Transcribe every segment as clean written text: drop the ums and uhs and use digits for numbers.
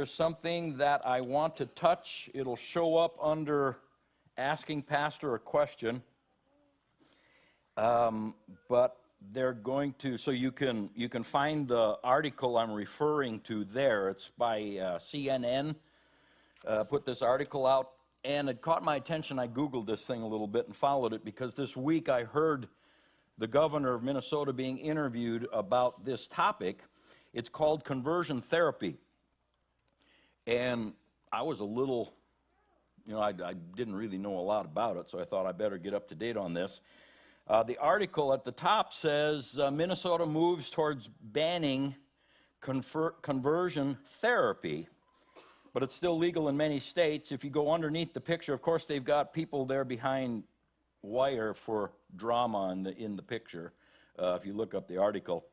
there's something that I want to touch. It'll show up under asking Pastor a question. But they're going to, so you can find the article I'm referring to there. It's by CNN. Put this article out, and it caught my attention. I Googled this thing a little bit and followed it because this week I heard the governor of Minnesota being interviewed about this topic. It's called conversion therapy. And I was a little, I didn't really know a lot about it, so I thought I better get up to date on this. The article at the top says Minnesota moves towards banning conversion therapy, but it's still legal in many states. If you go underneath the picture, of course, they've got people there behind wire for drama in the picture, if you look up the article.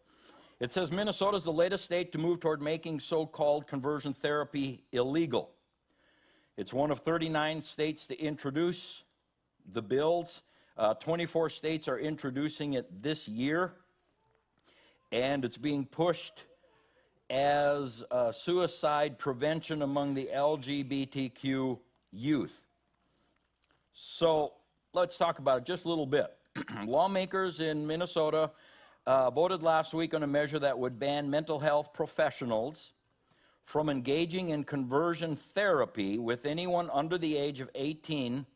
It says Minnesota is the latest state to move toward making so-called conversion therapy illegal. It's one of 39 states to introduce the bills. 24 states are introducing it this year, and it's being pushed as suicide prevention among the LGBTQ youth. So let's talk about it just a little bit. Lawmakers in Minnesota voted last week on a measure that would ban mental health professionals from engaging in conversion therapy with anyone under the age of 18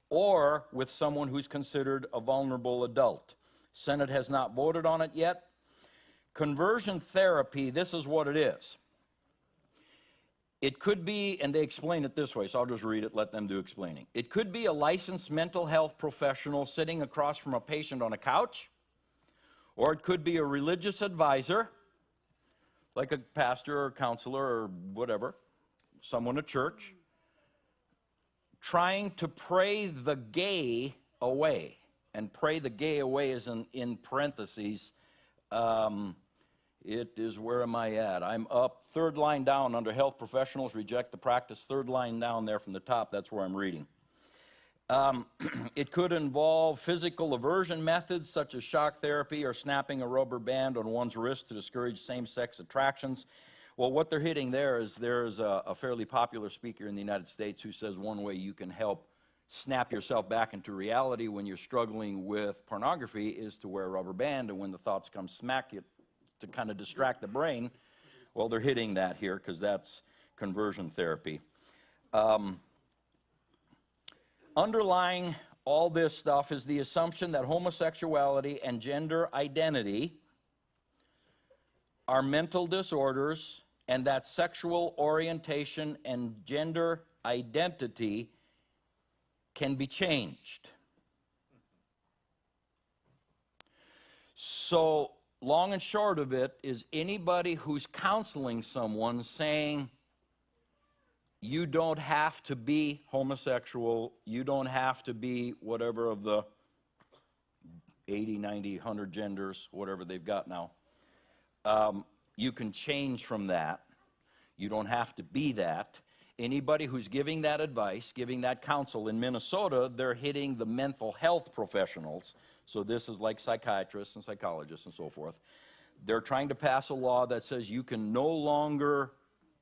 or with someone who's considered a vulnerable adult. Senate has not voted on it yet. Conversion therapy, this is what it is. It could be, and they explain it this way, so I'll just read it, let them do explaining. It could be a licensed mental health professional sitting across from a patient on a couch, or it could be a religious advisor, like a pastor or counselor or whatever, someone at church, trying to pray the gay away. And pray the gay away is in parentheses. It is, where am I at? I'm up, third line down under health professionals reject the practice. Third line down there from the top, that's where I'm reading. It could involve physical aversion methods such as shock therapy or snapping a rubber band on one's wrist to discourage same-sex attractions. Well, what they're hitting there is there's a fairly popular speaker in the United States who says one way you can help snap yourself back into reality when you're struggling with pornography is to wear a rubber band, and when the thoughts come smack you to kind of distract the brain. Well, they're hitting that here because that's conversion therapy. Underlying all this stuff is the assumption that homosexuality and gender identity are mental disorders, and that sexual orientation and gender identity can be changed. So, long and short of it is anybody who's counseling someone saying, you don't have to be homosexual, you don't have to be whatever of the 80, 90, 100 genders, whatever they've got now. You can change from that. You don't have to be that. Anybody who's giving that advice, giving that counsel in Minnesota, they're hitting the mental health professionals. So this is like psychiatrists and psychologists and so forth. They're trying to pass a law that says you can no longer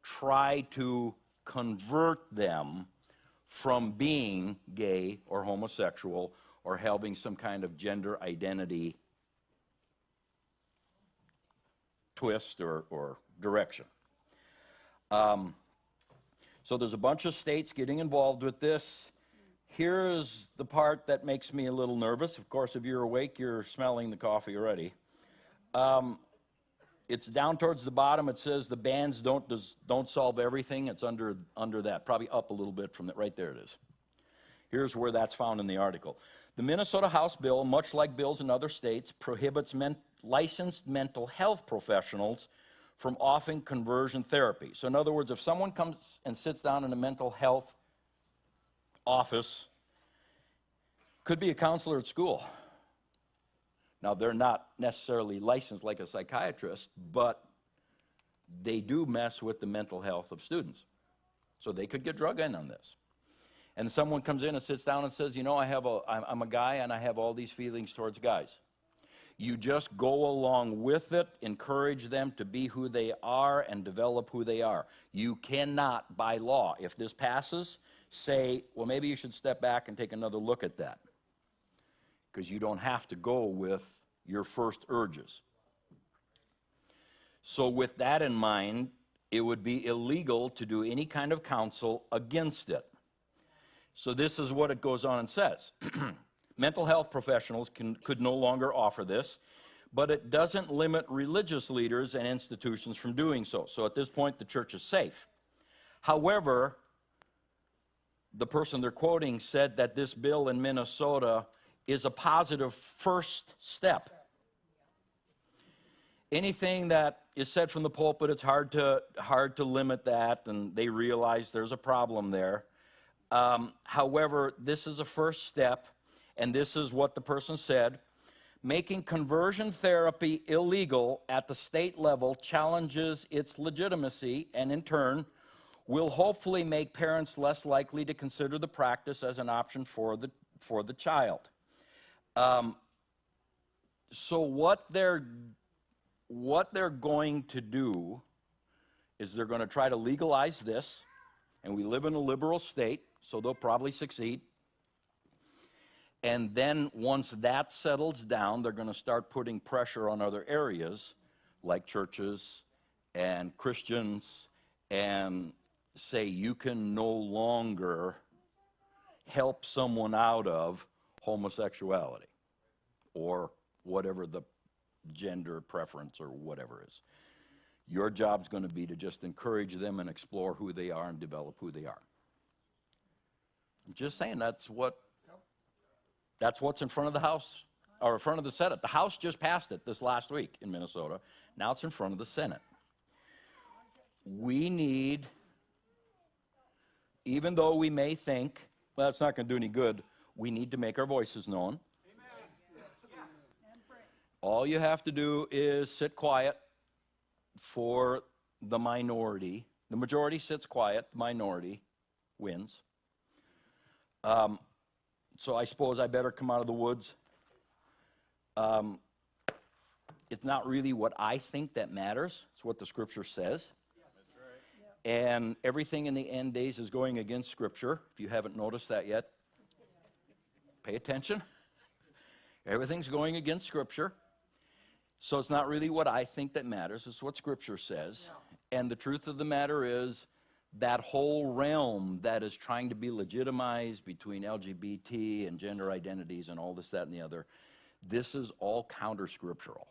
try to convert them from being gay or homosexual or having some kind of gender identity twist or direction. So there's a bunch of states getting involved with this. Here's the part that makes me a little nervous. Of course, if you're awake, you're smelling the coffee already. It's down towards the bottom. It says the bans don't solve everything. It's under that, probably up a little bit from that. Right there it is. Here's where that's found in the article. The Minnesota House bill, much like bills in other states, prohibits licensed mental health professionals from offering conversion therapy. So in other words, if someone comes and sits down in a mental health office, could be a counselor at school. Now, they're not necessarily licensed like a psychiatrist, but they do mess with the mental health of students. So they could get drug in on this. And someone comes in and sits down and says, I'm a guy and I have all these feelings towards guys. You just go along with it, encourage them to be who they are and develop who they are. You cannot, by law, if this passes, say, well, maybe you should step back and take another look at that. Because you don't have to go with your first urges. So with that in mind, it would be illegal to do any kind of counsel against it. So this is what it goes on and says. Mental health professionals could no longer offer this, but it doesn't limit religious leaders and institutions from doing so. So at this point, the church is safe. However, the person they're quoting said that this bill in Minnesota is a positive first step. Anything that is said from the pulpit, it's hard to limit that, and they realize there's a problem there. However, this is a first step, and this is what the person said. Making conversion therapy illegal at the state level challenges its legitimacy, and in turn, will hopefully make parents less likely to consider the practice as an option for the child. So what they're going to do is they're going to try to legalize this, and we live in a liberal state, so they'll probably succeed. And then once that settles down, they're going to start putting pressure on other areas like churches and Christians and say you can no longer help someone out of homosexuality or whatever the gender preference or whatever is. Your job's going to be to just encourage them and explore who they are and develop who they are. I'm just saying that's what's in front of the House, or in front of the Senate. The House just passed it this last week in Minnesota. Now it's in front of the Senate. We need, even though we may think, well, it's not going to do any good, we need to make our voices known. All you have to do is sit quiet for the minority. The majority sits quiet, the minority wins. So I suppose I better come out of the woods. It's not really what I think that matters. It's what the Scripture says. And everything in the end days is going against Scripture. If you haven't noticed that yet, pay attention. Everything's going against Scripture. So it's not really what I think that matters. It's what Scripture says. And the truth of the matter is that whole realm that is trying to be legitimized between LGBT and gender identities and all this, that, and the other, this is all counter-scriptural.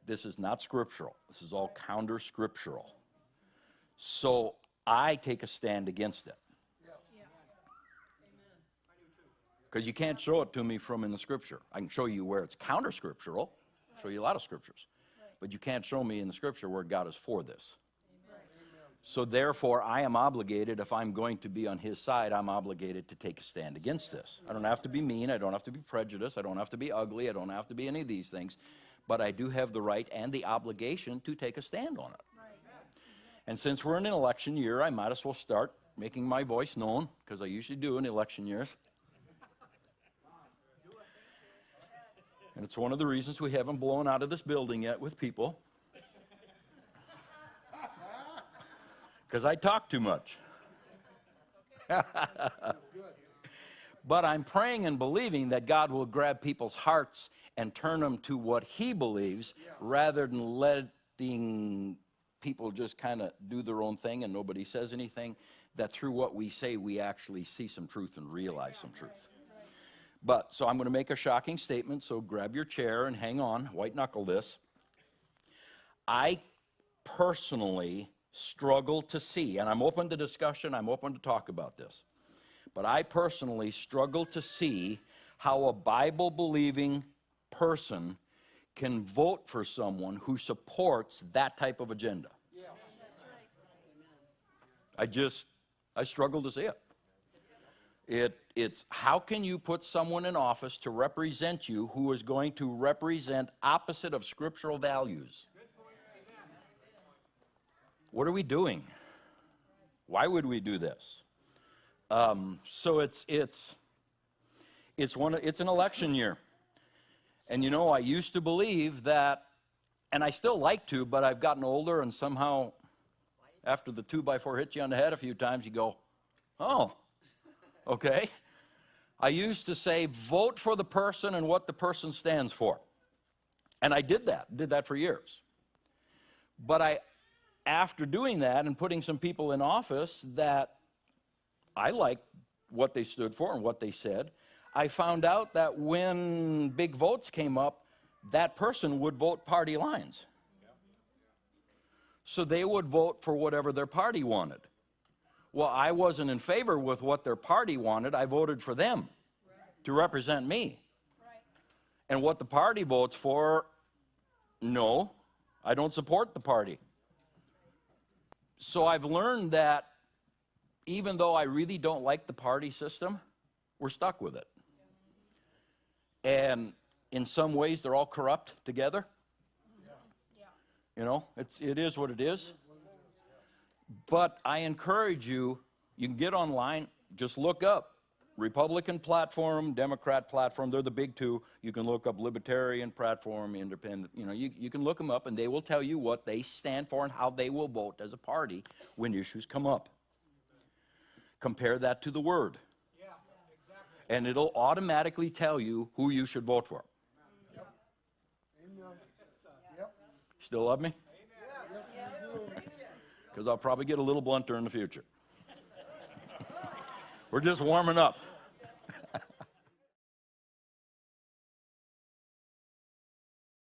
This is not scriptural. This is all counter-scriptural. So I take a stand against it. Because you can't show it to me from in the Scripture. I can show you where it's counter-scriptural, show you a lot of Scriptures. But you can't show me in the Scripture where God is for this. So therefore, I am obligated, if I'm going to be on his side, I'm obligated to take a stand against this. I don't have to be mean, I don't have to be prejudiced, I don't have to be ugly, I don't have to be any of these things, but I do have the right and the obligation to take a stand on it. And since we're in an election year, I might as well start making my voice known, because I usually do in election years. And it's one of the reasons we haven't blown out of this building yet with people. Because I talk too much. But I'm praying and believing that God will grab people's hearts and turn them to what he believes, rather than letting people just kind of do their own thing and nobody says anything, that through what we say, we actually see some truth and realize some truth. But, so I'm going to make a shocking statement, so grab your chair and hang on, white knuckle this. I personally struggle to see, and I'm open to discussion, I'm open to talk about this, but I personally struggle to see how a Bible-believing person can vote for someone who supports that type of agenda. I struggle to see it. It's how can you put someone in office to represent you who is going to represent opposite of scriptural values? What are we doing? Why would we do this? So it's an election year, And you know, I used to believe that, and I still like to, but I've gotten older, and somehow after the 2x4 hits you on the head a few times, you go, oh, okay. I used to say, vote for the person and what the person stands for. And I did that for years. But after doing that and putting some people in office that I liked what they stood for and what they said, I found out that when big votes came up, that person would vote party lines. So they would vote for whatever their party wanted. Well, I wasn't in favor with what their party wanted. I voted for them to represent me. And what the party votes for, no, I don't support the party. So I've learned that even though I really don't like the party system, we're stuck with it. And in some ways, they're all corrupt together. You know, it is what it is. But I encourage you, you can get online, just look up Republican platform, Democrat platform. They're the big two. You can look up Libertarian platform, Independent. You know, you can look them up, and they will tell you what they stand for and how they will vote as a party when issues come up. Compare that to the Word. Yeah, exactly. And it'll automatically tell you who you should vote for. Yep. Amen. Yep. Still love me? Yes. Because I'll probably get a little blunter in the future. We're just warming up.